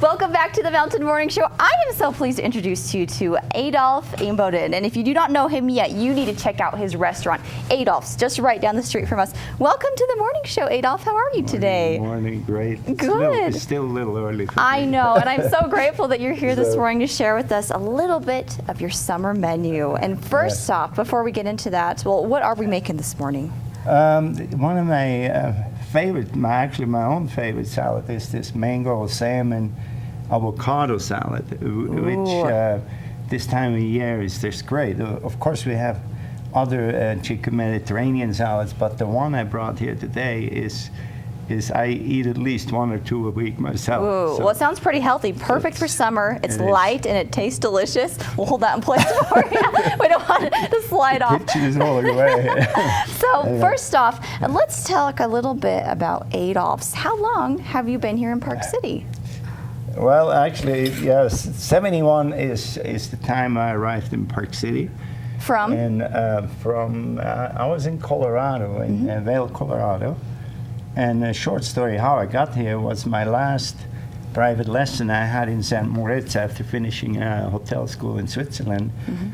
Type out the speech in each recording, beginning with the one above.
Welcome back to the Mountain Morning Show. I am so pleased to introduce you to Adolph Imboden. And if you do not know him yet, you need to check out his restaurant, Adolph's, just right down the street from us. Welcome to the morning show, Adolph. How are you today? Morning, great. Good. It's still a little early for I me. know, and I'm so grateful that you're here this morning to share with us a little bit of your summer menu. And first off, before we get into that, well, what are we making this morning? One of my favorite, my own favorite salad is this mango salmon avocado salad, which this time of year is just great. Of course, we have other chicken Mediterranean salads, but the one I brought here today is I eat at least 1 or 2 a week myself. Ooh, So well, it sounds pretty healthy. Perfect for summer. It's light and it tastes delicious. We'll hold that in place for you. We don't want it to slide off. Pictures all the way. So first off, let's talk a little bit about Adolph's. How long have you been here in Park City? Well, actually, yes, 71 is the time I arrived in Park City. From? And I was in Colorado, in Vail, Colorado. And a short story how I got here was my last private lesson I had in St. Moritz after finishing a hotel school in Switzerland.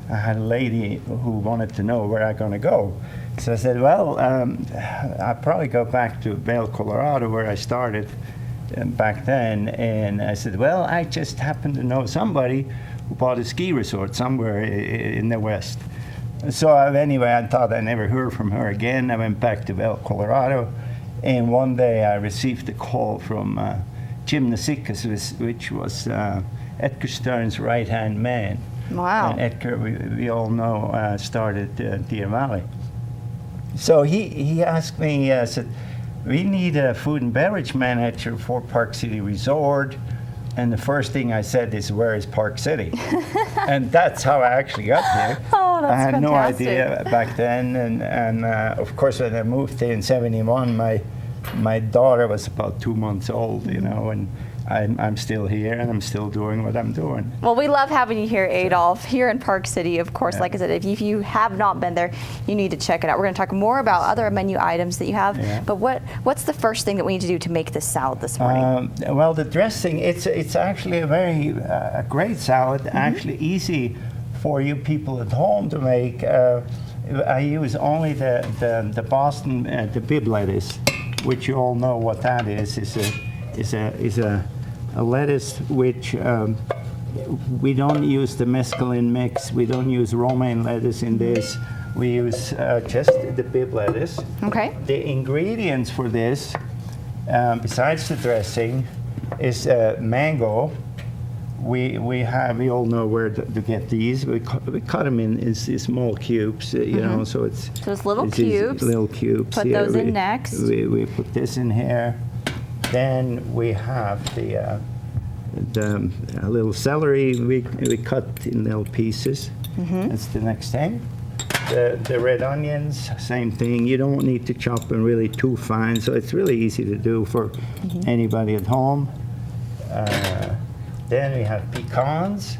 I had a lady who wanted to know where I'm going to go. So I said, well, I'll probably go back to Vail, Colorado, where I started back then. And I said, well, I just happen to know somebody who bought a ski resort somewhere in the West. So anyway, I thought I never heard from her again. I went back to Vail, Colorado. And one day I received a call from Jim Nasikas, which was Edgar Stern's right-hand man. Wow. And Edgar, we all know, started Deer Valley. So he asked me, said, we need a food and beverage manager for Park City Resort. And the first thing I said is, where is Park City? And that's how I actually got here. Oh, that's I had fantastic. no idea back then. And of course, when I moved here in 71, my daughter was about 2 months old, you know, and I'm still here and I'm still doing what I'm doing. Well, we love having you here, Adolph, here in Park City. Of course, like I said, if you have not been there, you need to check it out. We're going to talk more about other menu items that you have. Yeah. But what's the first thing that we need to do to make this salad this morning? Well, the dressing, it's actually a great salad, actually easy for you people at home to make. I use only the Boston, the Bibb lettuce, which you all know what that is a lettuce which we don't use the mesclun mix. We don't use romaine lettuce in this. We use just the Bibb lettuce. Okay. The ingredients for this, besides the dressing, is mango. We all know where to get these. We cut them in small cubes, you know. So it's little cubes. Little cubes. Put those in next. We put this in here. Then we have the little celery we cut in little pieces. That's the next thing. The red onions, same thing. You don't need to chop them really too fine, so it's really easy to do for anybody at home. Then we have pecans.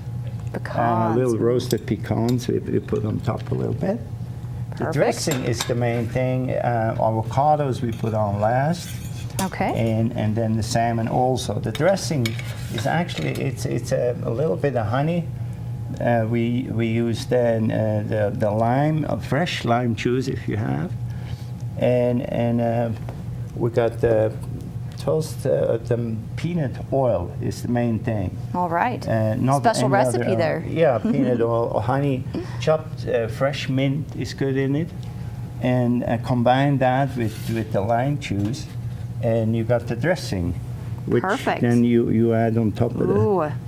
Little roasted pecans we put on top a little bit. Perfect. The dressing is the main thing. Avocados we put on last. Okay. And then the salmon also. The dressing is actually, it's a little bit of honey. We use then the lime, fresh lime juice if you have. And we got the peanut oil is the main thing. All right. Not special any recipe other, there. Yeah, peanut oil or honey. Chopped fresh mint is good in it. And combine that with the lime juice. And you got the dressing, which Perfect. then you add on top of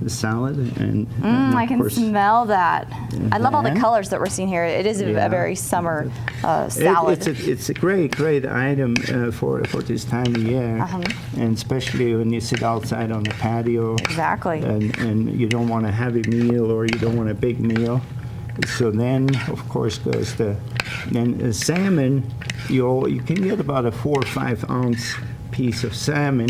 the salad. And I can smell that. I love all the then- colors that we're seeing here. It is a very summer salad. It's a great item for this time of year, and especially when you sit outside on the patio. Exactly. And you don't want a heavy meal or you don't want a big meal. So then, of course, goes the salmon. You can get about a 4 or 5 ounce piece of salmon,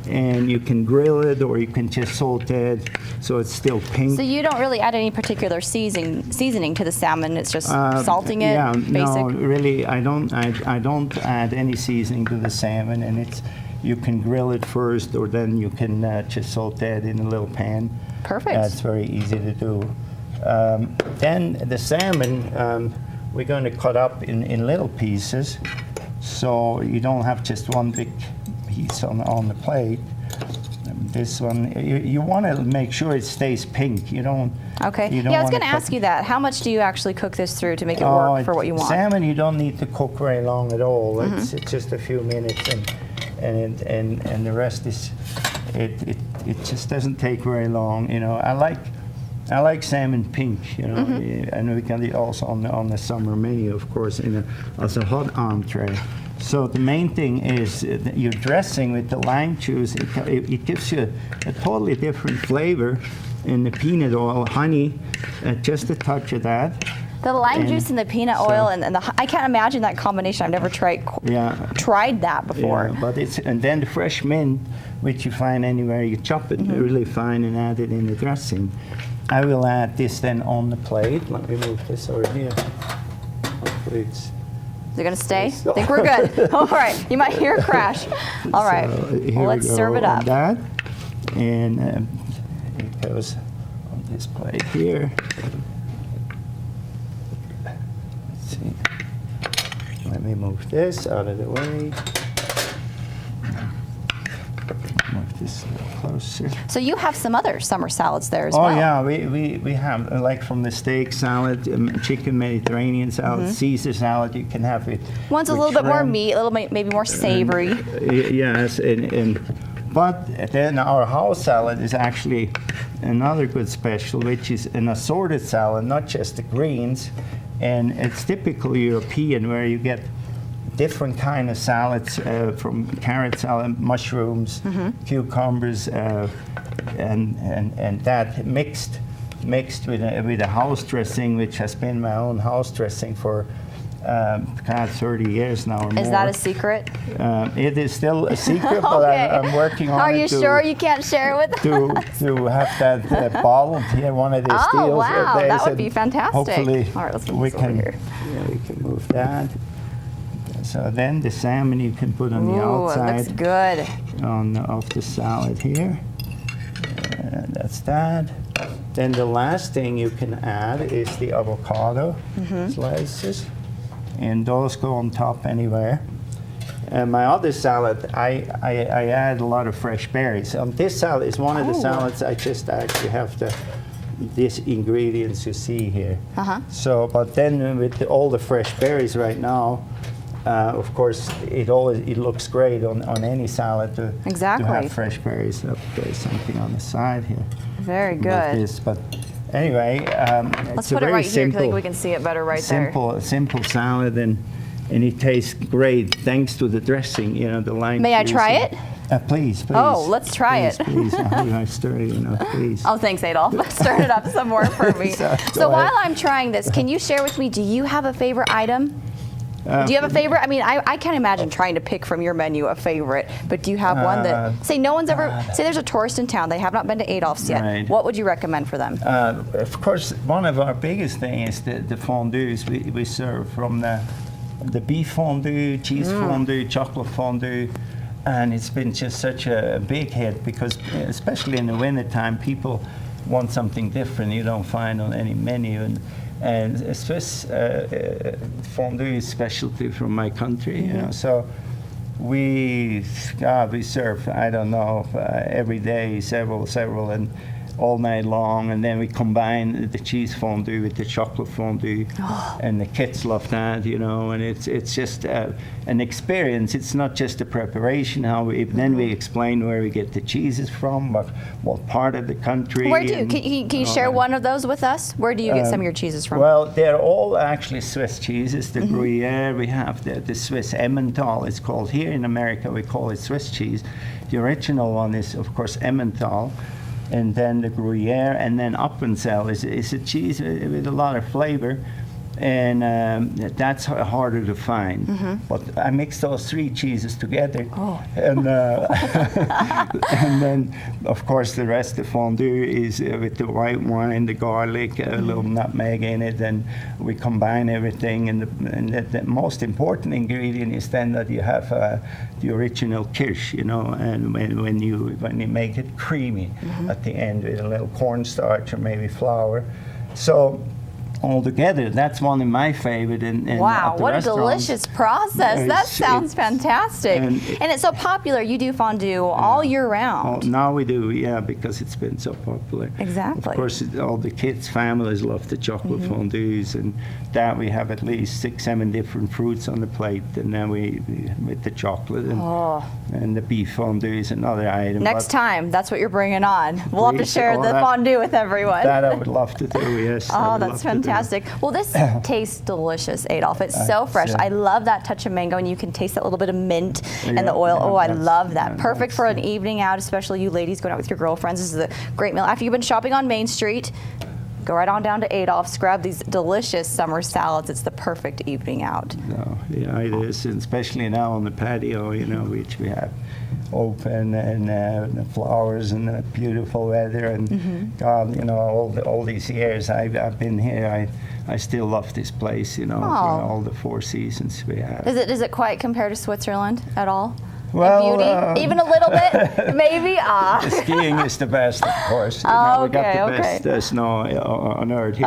and you can grill it or you can just saute it so it's still pink. So you don't really add any particular seasoning to the salmon. It's just salting it. Yeah, basic. no, really, I don't add any seasoning to the salmon, and you can grill it first, or then you can just saute it in a little pan. Perfect. That's very easy to do. Then the salmon, we're going to cut up in little pieces, so you don't have just one big piece on the plate. This one, you want to make sure it stays pink. You don't. Okay. You don't Yeah, I was wanna going to ask you that. How much do you actually cook this through to make it work for what you want? Salmon, you don't need to cook very long at all. It's just a few minutes, and the rest is it just doesn't take very long. You know, I like salmon pink. You know, and we got it also on the summer menu, of course, as a hot entree. So the main thing is your dressing with the lime juice. It gives you a totally different flavor. In the peanut oil, honey, just a touch of that. The lime juice and the peanut oil and I can't imagine that combination. I've never tried that before. Yeah, but and then the fresh mint, which you find anywhere, you chop it really fine and add it in the dressing. I will add this then on the plate. Let me move this over here. Hopefully it's. Is it going to stay? I think we're good. All right. You might hear a crash. All right. So well, let's serve it up. That. And it goes on this plate here. Let's see. Let me move this out of the way. Move this a little closer. So you have some other summer salads there as well. Oh yeah, we have like from the steak salad, chicken Mediterranean salad, Caesar salad. You can have it. One's a little bit more meat, a little maybe more savory. Yes, but then our house salad is actually another good special, which is an assorted salad, not just the greens, and it's typically European where you get different kind of salads from carrot salad, mushrooms, cucumbers, and that mixed with a house dressing, which has been my own house dressing for 30 years now or more. Is that a secret? It is still a secret, but Okay. I'm working on it. Are you sure you can't share it with us? to have that bottled here, one of these deals. Oh, wow, that would be fantastic. Hopefully, all right, let's move this over here. Yeah, we can move that. So then the salmon you can put on the outside. It looks good. Of the salad here. That's that. Then the last thing you can add is the avocado slices, and those go on top anywhere. And my other salad, I add a lot of fresh berries. This salad is one of the salads I just actually have these ingredients you see here. So, but then with all the fresh berries right now, of course, it looks great on any salad to have fresh berries. There's something on the side here. Very good. This, but anyway, let's put it right here because we can see it better right there. Simple salad, and it tastes great thanks to the dressing. You know, the lime. May I try it? Please. Oh, let's try it. Please, I stir it, please. Oh, thanks, Adolph. Stir it up some more for me. So while I'm trying this, can you share with me, do you have a favorite item? Do you have a favorite? I mean, I can't imagine trying to pick from your menu a favorite, but do you have one that, say no one's ever, say there's a tourist in town, they have not been to Adolph's yet. Right. What would you recommend for them? Of course, one of our biggest things is the fondues we serve, from the beef fondue, cheese fondue, chocolate fondue. And it's been just such a big hit because, especially in the wintertime, people want something different you don't find on any menu. And Swiss fondue is specialty from my country, you know. So we serve, I don't know, every day, several, and all night long. And then we combine the cheese fondue with the chocolate fondue, and the kids love that, you know. And it's just an experience. It's not just the preparation. Then we explain where we get the cheeses from, what part of the country. Where do you? Can you share one of those with us? Where do you get some of your cheeses from? Well, they're all actually Swiss cheeses. The Gruyere, we have the Swiss Emmental. It's called here in America. We call it Swiss cheese. The original one is, of course, Emmental. And then the Gruyere, and then Appenzell is a cheese with a lot of flavor. and that's harder to find. But I mix those 3 cheeses together, and and then of course the rest of the fondue is with the white wine, the garlic, a little nutmeg in it, and we combine everything. And the most important ingredient is then that you have the original kirsch, you know, and when you make it creamy at the end with a little cornstarch or maybe flour. So altogether, that's one of my favorite. Wow, what a delicious process. That sounds fantastic. And it's so popular. You do fondue all year round. Now we do, yeah, because it's been so popular. Exactly. Of course, all the kids' families love the chocolate fondues, and that we have at least 6, 7 different fruits on the plate, and then we with the chocolate and the beef fondue is another item. Next time, that's what you're bringing on. We'll have to share the fondue with everyone. That I would love to do, yes. Oh, that's fantastic. Well, this tastes delicious, Adolph. It's so fresh. I love that touch of mango, and you can taste that little bit of mint and the oil. Oh, I love that. Perfect for an evening out, especially you ladies going out with your girlfriends. This is a great meal. After you've been shopping on Main Street, go right on down to Adolph's, grab these delicious summer salads. It's the perfect evening out. Oh, yeah, it is, and especially now on the patio, you know, which we have open, and the flowers and the beautiful weather, and God, you know, all these years I've been here, I still love this place, you know, all the 4 seasons we have. Does it quite compare to Switzerland at all? Well, beauty? Even a little bit, maybe. The skiing is the best, of course. You know, we got the best snow on earth here,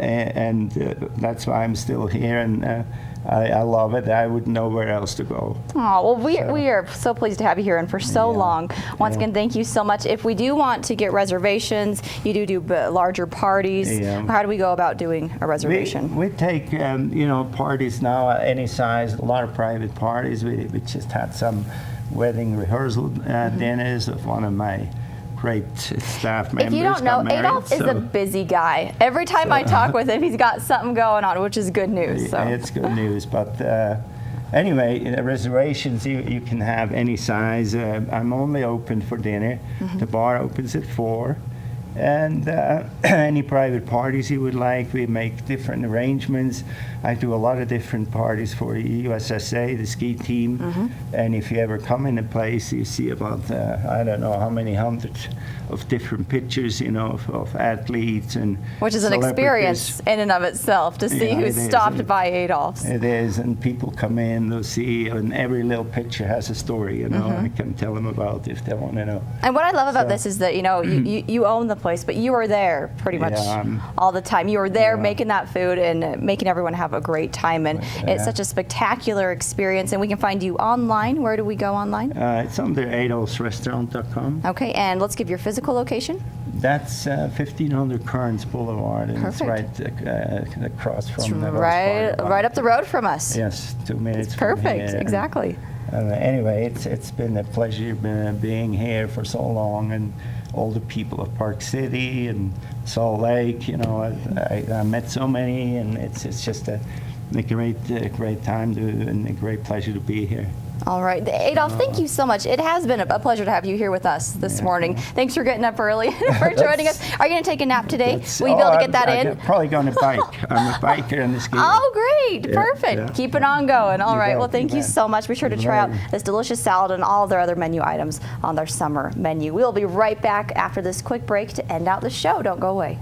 and that's why I'm still here, and I love it. I wouldn't know where else to go. Oh, well, we are so pleased to have you here and for so long. Once again, thank you so much. If we do want to get reservations, you do larger parties. How do we go about doing a reservation? We take, you know, parties now any size, a lot of private parties. We just had some wedding rehearsal dinners of one of my great staff members. If you don't know, Adolph is a busy guy. Every time I talk with him, he's got something going on, which is good news. So. It's good news, but anyway, reservations, you can have any size. I'm only open for dinner. The bar opens at 4. And any private parties you would like, we make different arrangements. I do a lot of different parties for USSA, the ski team. And if you ever come in a place, you see about, I don't know how many hundreds of different pictures, you know, of athletes and which is an experience in and of itself to see who stopped by Adolph's. It is, and people come in, they'll see, and every little picture has a story, you know, I can tell them about if they want to know. And what I love about this is that, you know, you own the place, but you are there pretty much all the time. You are there making that food and making everyone have a great time, and it's such a spectacular experience. And we can find you online. Where do we go online? It's under adolphsrestaurant.com. Okay, and let's give your physical location. That's 1500 Kearns Boulevard, and it's right across from the right up the road from us. Yes, 2 minutes. It's perfect, from here. exactly. Anyway, it's been a pleasure being here for so long, and all the people of Park City and Salt Lake. You know, I met so many, and it's just a great time and a great pleasure to be here. All right, Adolph, thank you so much. It has been a pleasure to have you here with us this morning. Thanks for getting up early for joining us. Are you going to take a nap today? Will you be able to get that in? I'm probably going to bike. I'm a biker and a skier. Oh, great. Perfect. Keep it on going. All right. Well, thank you so much. Be sure to try out this delicious salad and all their other menu items on their summer menu. We'll be right back after this quick break to end out the show. Don't go away.